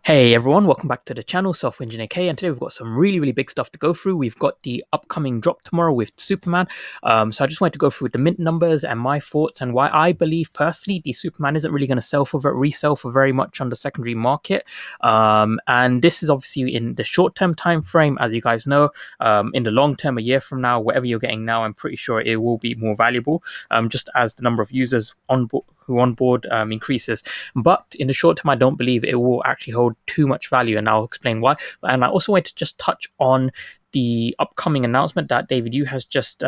Hey everyone, welcome back to the channel, Software Engineer K, and today we've got some really big stuff to go through. We've got the upcoming drop tomorrow with Superman. So I just wanted to go through the mint numbers and my thoughts and why I believe personally the Superman isn't really going to resell for very much on the secondary market. And this is obviously in the short-term time frame, as you guys know. In the long term, a year from now, whatever you're getting now, I'm pretty sure it will be more valuable, just as the number of users on board increases. But in the short term, I don't believe it will actually hold too much value, and I'll explain why. And I also wanted to just touch on the upcoming announcement that David Yu has just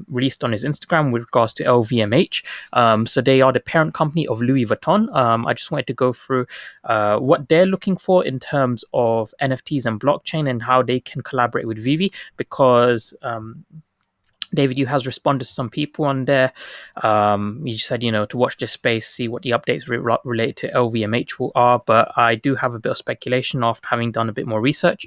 released on his Instagram with regards to LVMH. So they are the parent company of Louis Vuitton. I just wanted to go through what they're looking for in terms of NFTs and blockchain and how they can collaborate with VeVe, because David Yu has responded to some people on there. He said, to watch this space, see what the updates related to LVMH are. But I do have a bit of speculation after having done a bit more research.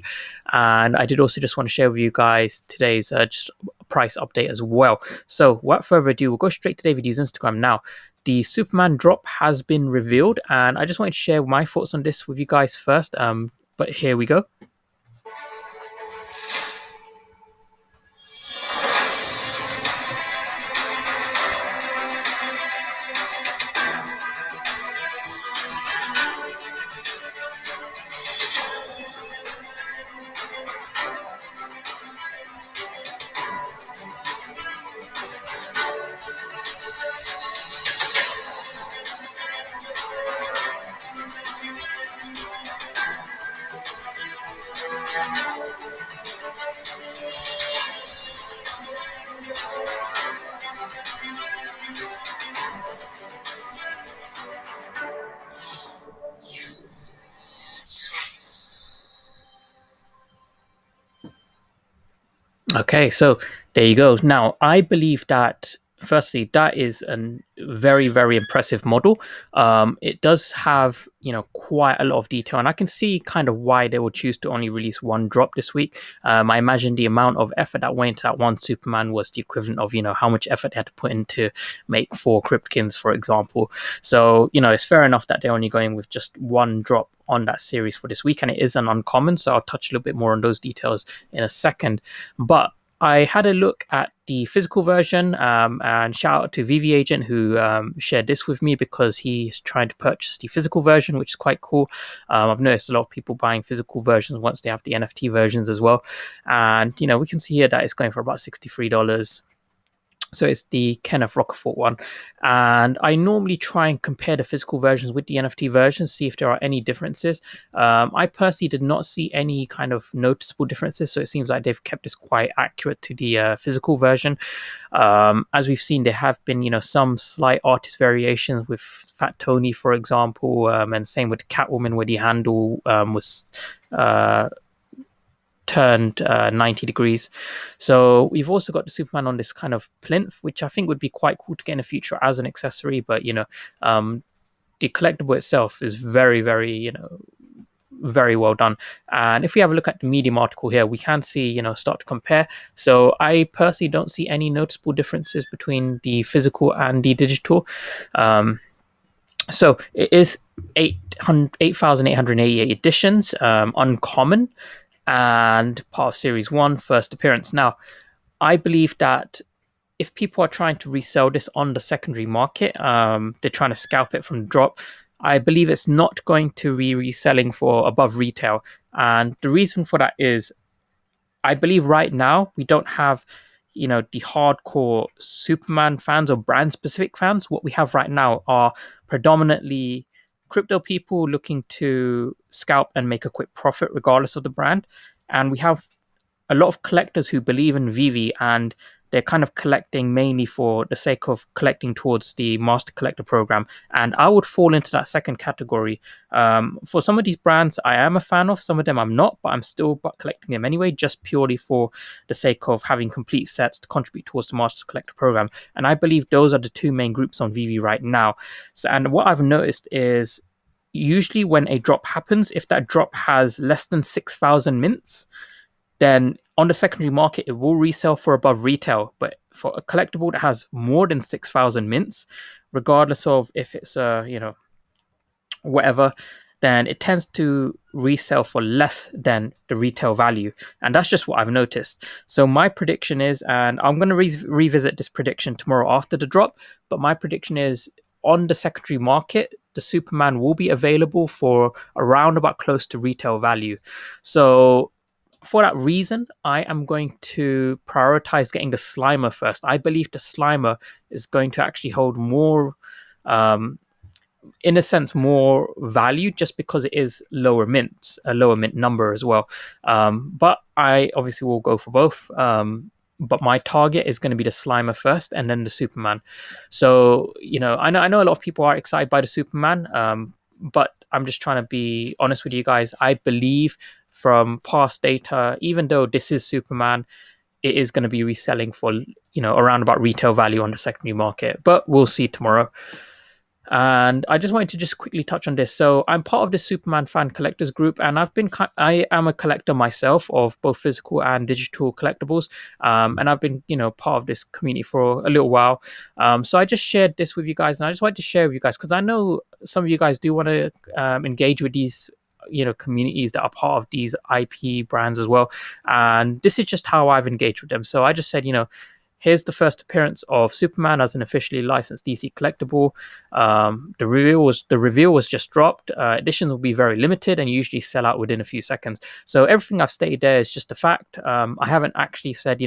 And I did also just want to share with you guys today's just price update as well. So without further ado, we'll go straight to David Yu's Instagram now. The Superman drop has been revealed, and I just wanted to share my thoughts on this with you guys first. But here we go. Okay, so there you go. Now, I believe that firstly, that is a very impressive model. It does have, quite a lot of detail, and I can see kind of why they would choose to only release one drop this week. I imagine the amount of effort that went into that one Superman was the equivalent of, how much effort they had to put into make 4 Cryptkins, for example. So, it's fair enough that they're only going with just one drop on that series for this week, and it is an uncommon, so I'll touch a little bit more on those details in a second. But I had a look at the physical version, and shout out to VV Agent who shared this with me because he's trying to purchase the physical version, which is quite cool. I've noticed a lot of people buying physical versions once they have the NFT versions as well. And, we can see here that it's going for about $63. So it's the Kenneth Rocafort one. And I normally try and compare the physical versions with the NFT versions, see if there are any differences. I personally did not see any kind of noticeable differences. So it seems like they've kept this quite accurate to the physical version. As we've seen, there have been, some slight artist variations with Fat Tony, for example, and same with Catwoman, where the handle was turned 90 degrees. So we've also got the Superman on this kind of plinth, which I think would be quite cool to get in the future as an accessory. But the collectible itself is very very well done. And if we have a look at the Medium article here, we can see, start to compare. So I personally don't see any noticeable differences between the physical and the digital. So it is 8,888 editions, uncommon, and part of Series 1, first appearance. Now, I believe that if people are trying to resell this on the secondary market, they're trying to scalp it from the drop, I believe it's not going to be reselling for above retail. And the reason for that is, I believe right now we don't have, the hardcore Superman fans or brand specific fans. What we have right now are predominantly crypto people looking to scalp and make a quick profit regardless of the brand. And we have a lot of collectors who believe in VeVe, and they're kind of collecting mainly for the sake of collecting towards the master collector program. And I would fall into that second category. For some of these brands I am a fan of, some of them I'm not, but I'm still collecting them anyway, just purely for the sake of having complete sets to contribute towards the master collector program. And I believe those are the two main groups on VeVe right now. So, and what I've noticed is usually when a drop happens, if that drop has less than 6,000 mints, then on the secondary market, it will resell for above retail. But for a collectible that has more than 6,000 mints, regardless of if it's whatever, then it tends to resell for less than the retail value. And that's just what I've noticed. So my prediction is, and I'm going to revisit this prediction tomorrow after the drop, but my prediction is on the secondary market, the Superman will be available for around about close to retail value. So for that reason, I am going to prioritize getting the Slimer first. I believe the Slimer is going to actually hold more, um, in a sense, more value just because it is a lower mint number as well. But I obviously will go for both. But my target is going to be the Slimer first, and then the Superman. So I know a lot of people are excited by the Superman, but I'm just trying to be honest with you guys. I believe from past data, even though this is Superman, it is going to be reselling for around about retail value on the secondary market. But we'll see tomorrow. And I just wanted to just quickly touch on this. So I'm part of the Superman fan collectors group, and I am a collector myself of both physical and digital collectibles. And I've been part of this community for a little while. So I just shared this with you guys, and I just wanted to share with you guys because I know some of you guys do want to engage with these communities that are part of these IP brands as well. And this is just how I've engaged with them. So I just said, here's the first appearance of Superman as an officially licensed DC collectible. The reveal was just dropped. Editions will be very limited and usually sell out within a few seconds. So everything I've stated there is just a fact. I haven't actually said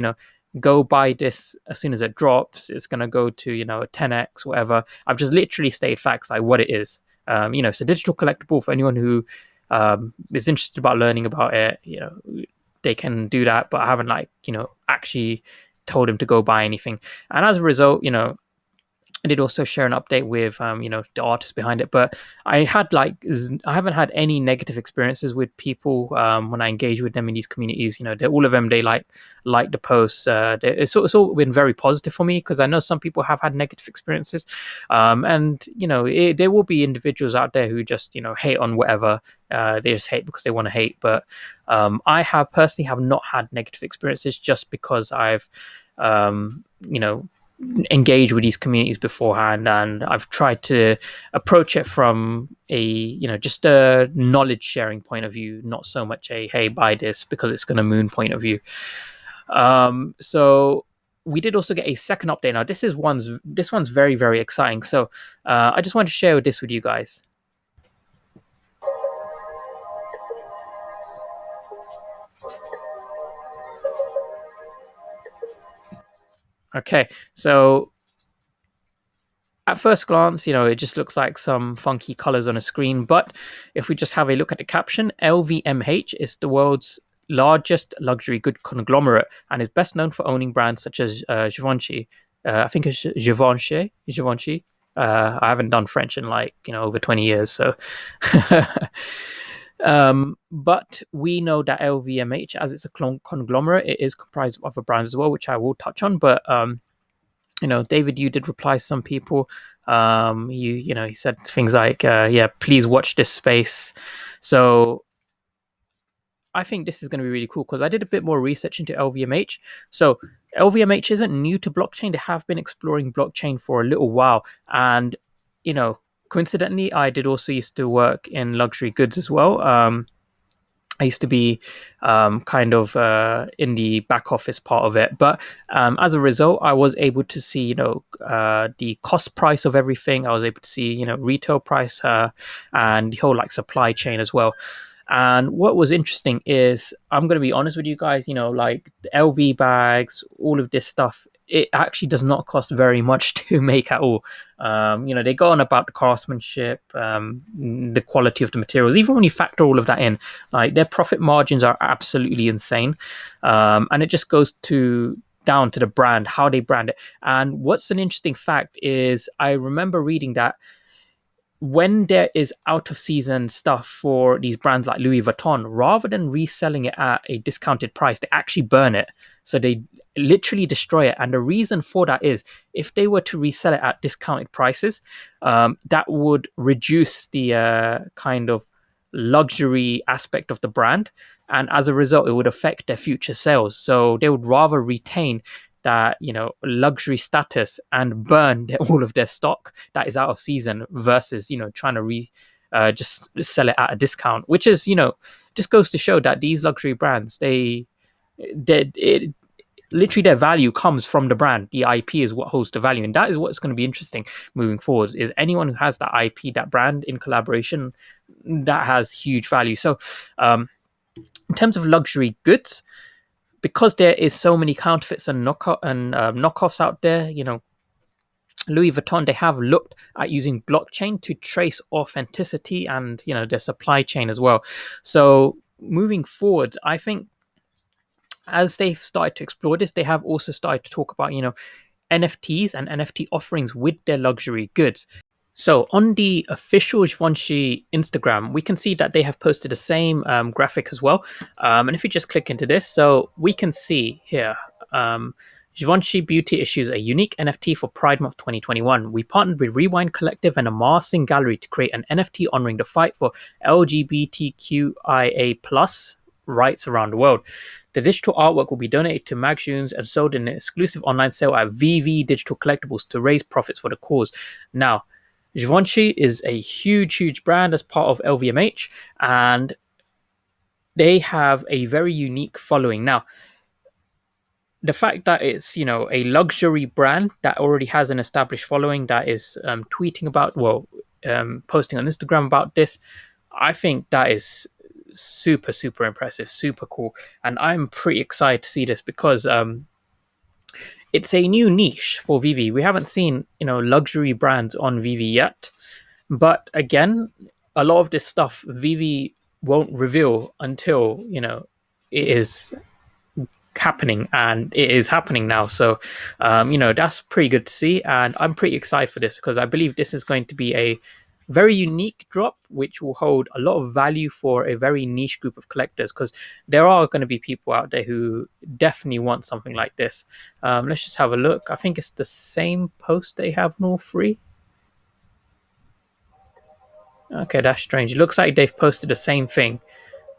go buy this as soon as it drops. It's gonna go to a 10x whatever. I've just literally stated facts like what it is. It's a digital collectible for anyone who is interested about learning about it. They can do that, but I haven't actually told him to go buy anything. And as a result, I did also share an update with the artist behind it, but I haven't had any negative experiences with people when I engage with them in these communities. All of them, they like the posts. It's all been very positive for me because I know some people have had negative experiences, and there will be individuals out there who just hate on whatever. They just hate because they want to hate. But I have personally have not had negative experiences just because I've engage with these communities beforehand, and I've tried to approach it from a just a knowledge sharing point of view, not so much a hey buy this because it's going to moon point of view. So we did also get a second update. Now this one's very, very exciting. So I just want to share this with you guys. Okay, so at first glance, it just looks like some funky colors on a screen. But if we just have a look at the caption, LVMH is the world's largest luxury good conglomerate and is best known for owning brands such as Givenchy. I think it's Givenchy. Givenchy. I haven't done French in over 20 years, so. But we know that LVMH, as it's a conglomerate, it is comprised of other brands as well, which I will touch on. But David, you did reply to some people. He said things like, yeah, please watch this space. So I think this is going to be really cool because I did a bit more research into LVMH. So LVMH isn't new to blockchain. They have been exploring blockchain for a little while. And, coincidentally, I did also used to work in luxury goods as well. I used to be kind of in the back office part of it. But as a result, I was able to see, the cost price of everything. I was able to see, retail price and the whole supply chain as well. And what was interesting is, I'm going to be honest with you guys, like the LV bags, all of this stuff, it actually does not cost very much to make at all. They go on about the craftsmanship, the quality of the materials. Even when you factor all of that in, their profit margins are absolutely insane. And it just goes down to the brand, how they brand it. And what's an interesting fact is I remember reading that when there is out of season stuff for these brands like Louis Vuitton, rather than reselling it at a discounted price, they actually burn it. So they literally destroy it. And the reason for that is if they were to resell it at discounted prices, that would reduce the kind of luxury aspect of the brand. And as a result, it would affect their future sales. So they would rather retain that luxury status and burn all of their stock that is out of season versus trying to just sell it at a discount, which is, just goes to show that these luxury brands, it literally their value comes from the brand. The IP is what holds the value, and that is what's going to be interesting moving forwards. Is anyone who has that IP, that brand in collaboration, that has huge value. So, in terms of luxury goods, because there is so many counterfeits and knockoffs out there, Louis Vuitton, they have looked at using blockchain to trace authenticity and their supply chain as well. So moving forward, I think as they've started to explore this, they have also started to talk about NFTs and NFT offerings with their luxury goods. So on the official Givenchy Instagram, we can see that they have posted the same graphic as well. And if you just click into this, so we can see here, Givenchy Beauty issues a unique NFT for Pride Month 2021. We partnered with Rewind Collective and a Marsing Gallery to create an NFT honoring the fight for LGBTQIA+ rights around the world. The digital artwork will be donated to magazines and sold in an exclusive online sale at VeVe Digital Collectibles to raise profits for the cause. Now, Givenchy is a huge brand as part of LVMH, and they have a very unique following. Now, the fact that it's a luxury brand that already has an established following that is tweeting about, posting on Instagram about this, I think that is super impressive, super cool, and I'm pretty excited to see this because it's a new niche for VeVe. We haven't seen luxury brands on VeVe yet. But again, a lot of this stuff VeVe won't reveal until it is happening, and it is happening now. So that's pretty good to see, and I'm pretty excited for this because I believe this is going to be a very unique drop, which will hold a lot of value for a very niche group of collectors. Because there are going to be people out there who definitely want something like this. Let's just have a look. I think it's the same post they have no free. Okay, that's strange. It looks like they've posted the same thing,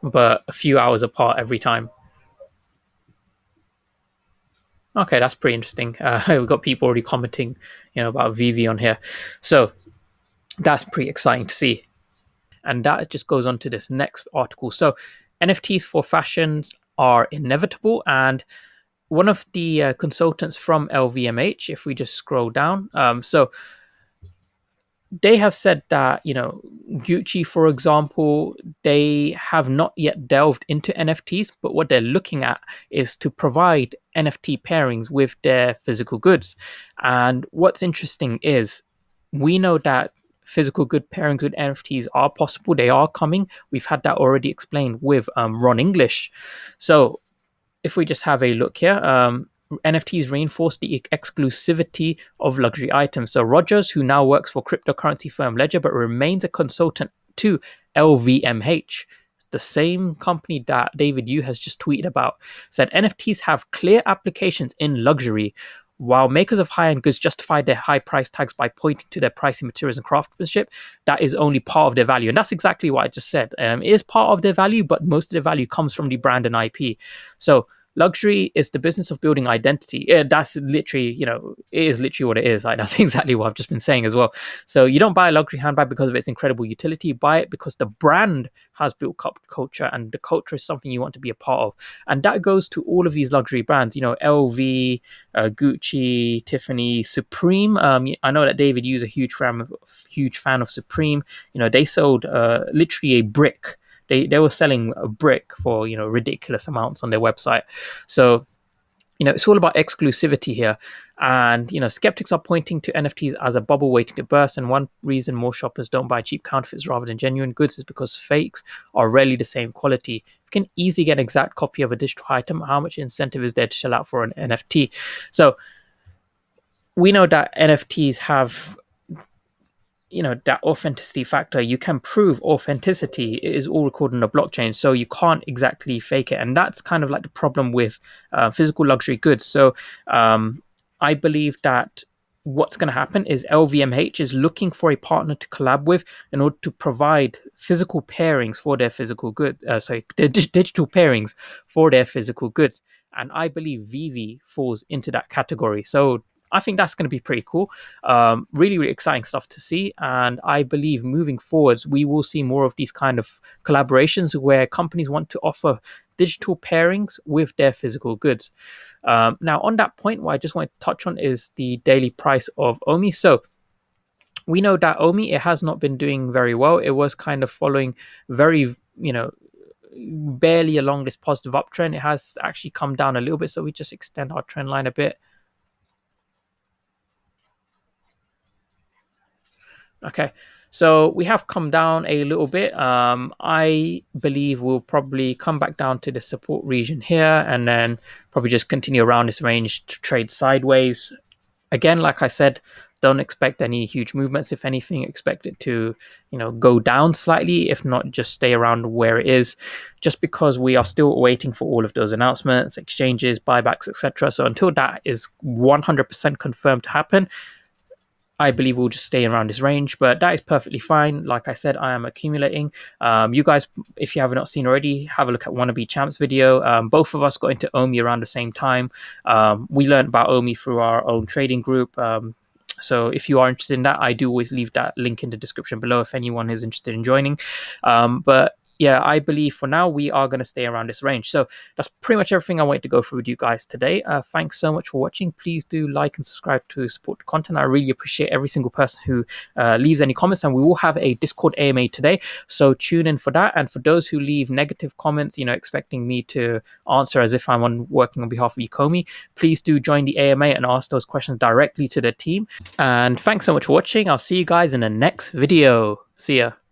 but a few hours apart every time. Okay, that's pretty interesting. We've got people already commenting, about VeVe on here. So that's pretty exciting to see. And that just goes on to this next article. So NFTs for fashion are inevitable. And one of the consultants from LVMH, if we just scroll down, so they have said that Gucci, for example, they have not yet delved into NFTs, but what they're looking at is to provide NFT pairings with their physical goods. And what's interesting is we know that physical good pairings with NFTs are possible. They are coming. We've had that already explained with Ron English. So if we just have a look here, NFTs reinforce the exclusivity of luxury items. So Rogers, who now works for cryptocurrency firm Ledger but remains a consultant to LVMH, the same company that David Yu has just tweeted about, said NFTs have clear applications in luxury. While makers of high-end goods justify their high price tags by pointing to their pricing materials and craftsmanship, that is only part of their value. And that's exactly what I just said. It is part of their value, but most of their value comes from the brand and IP. So luxury is the business of building identity. That's literally, it is literally what it is. Like, that's exactly what I've just been saying as well. So you don't buy a luxury handbag because of its incredible utility. You buy it because the brand has built up culture, and the culture is something you want to be a part of. And that goes to all of these luxury brands, LV, Gucci, Tiffany, Supreme. I know that David Yu is a huge fan of Supreme. They sold literally a brick. They were selling a brick for ridiculous amounts on their website. So it's all about exclusivity here, and skeptics are pointing to NFTs as a bubble waiting to burst. And one reason more shoppers don't buy cheap counterfeits rather than genuine goods is because fakes are rarely the same quality. You can easily get an exact copy of a digital item. How much incentive is there to shell out for an NFT? So we know that NFTs have that authenticity factor. You can prove authenticity. It is all recorded on a blockchain, so you can't exactly fake it. And that's kind of like the problem with physical luxury goods. So I believe that what's going to happen is LVMH is looking for a partner to collab with in order to provide physical pairings for their physical goods. Digital pairings for their physical goods. And I believe VeVe falls into that category. So I think that's going to be pretty cool. Really, really exciting stuff to see. And I believe moving forwards, we will see more of these kind of collaborations where companies want to offer digital pairings with their physical goods. Now, on that point, what I just want to touch on is the daily price of Omi. So we know that Omi, it has not been doing very well. It was kind of following very, barely along this positive uptrend. It has actually come down a little bit. So we just extend our trend line a bit. Okay, so we have come down a little bit. I believe we'll probably come back down to the support region here and then probably just continue around this range to trade sideways. Again, like I said, don't expect any huge movements. If anything, expect it to, go down slightly, if not just stay around where it is, just because we are still waiting for all of those announcements, exchanges, buybacks, etc. So until that is 100% confirmed to happen, I believe we'll just stay around this range, but that is perfectly fine. Like I said, I am accumulating. You guys, if you have not seen already, have a look at Wannabe Champs video. Both of us got into Omi around the same time. We learned about Omi through our own trading group. So if you are interested in that, I do always leave that link in the description below if anyone is interested in joining. But yeah, I believe for now we are going to stay around this range. So that's pretty much everything I wanted to go through with you guys today. Thanks so much for watching. Please do like and subscribe to support the content. I really appreciate every single person who leaves any comments, and we will have a Discord AMA today. So tune in for that. And for those who leave negative comments, expecting me to answer as if I'm working on behalf of Ecomi, please do join the AMA and ask those questions directly to the team. And thanks so much for watching. I'll see you guys in the next video. See ya.